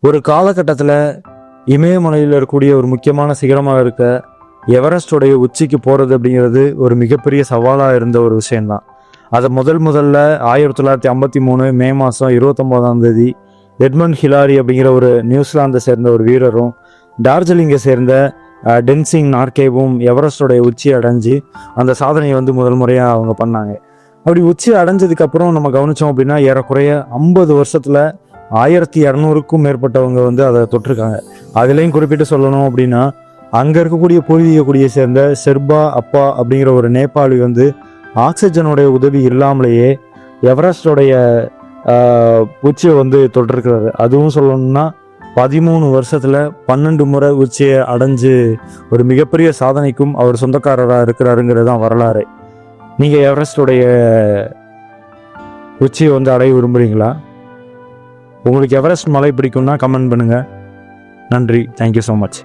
ஒரு காலகட்டத்தில் இமயமலையில் இருக்கக்கூடிய ஒரு முக்கியமான சிகரமாக இருக்க எவரெஸ்டோடைய உச்சிக்கு போகிறது அப்படிங்கிறது ஒரு மிகப்பெரிய சவாலாக இருந்த ஒரு விஷயம்தான். அதை முதல்ல 1953 மே மாதம் 29ஆம் தேதி எட்மண்ட் ஹிலாரி அப்படிங்கிற ஒரு நியூசிலாந்தை சேர்ந்த ஒரு வீரரும் டார்ஜிலிங்கை சேர்ந்த டென்சிங் நார்கேவும் எவரெஸ்டோடைய உச்சி அடைஞ்சு அந்த சாதனையை முதல் முறையாக அவங்க பண்ணாங்க. அப்படி உச்சி அடைஞ்சதுக்கப்புறம் நம்ம கவனித்தோம் அப்படின்னா ஏறக்குறைய 50 வருஷத்தில் 1200க்கும் மேற்பட்டவங்க அதை தொட்டிருக்காங்க. அதுலேயும் குறிப்பிட்டு சொல்லணும் அப்படின்னா அங்கே இருக்கக்கூடிய பூர்வீக குடியை சேர்ந்த ஷெர்பா அப்பா அப்படிங்கிற ஒரு நேபாளி ஆக்சிஜனுடைய உதவி இல்லாமலேயே எவரெஸ்டோடைய உச்சியை தொட்டிருக்கிறாரு. அதுவும் சொல்லணும்னா 13 வருஷத்தில் 12 முறை உச்சியை அடைஞ்சு ஒரு மிகப்பெரிய சாதனைக்கும் அவர் சொந்தக்காரராக இருக்கிறாருங்கிறது தான் வரலாறு. நீங்கள் எவரெஸ்டோடைய உச்சியை அடைய விரும்புகிறீங்களா? உங்களுக்கு எவரெஸ்ட் மலை பிடிக்கும்னா கமெண்ட் பண்ணுங்கள். நன்றி. Thank you so much.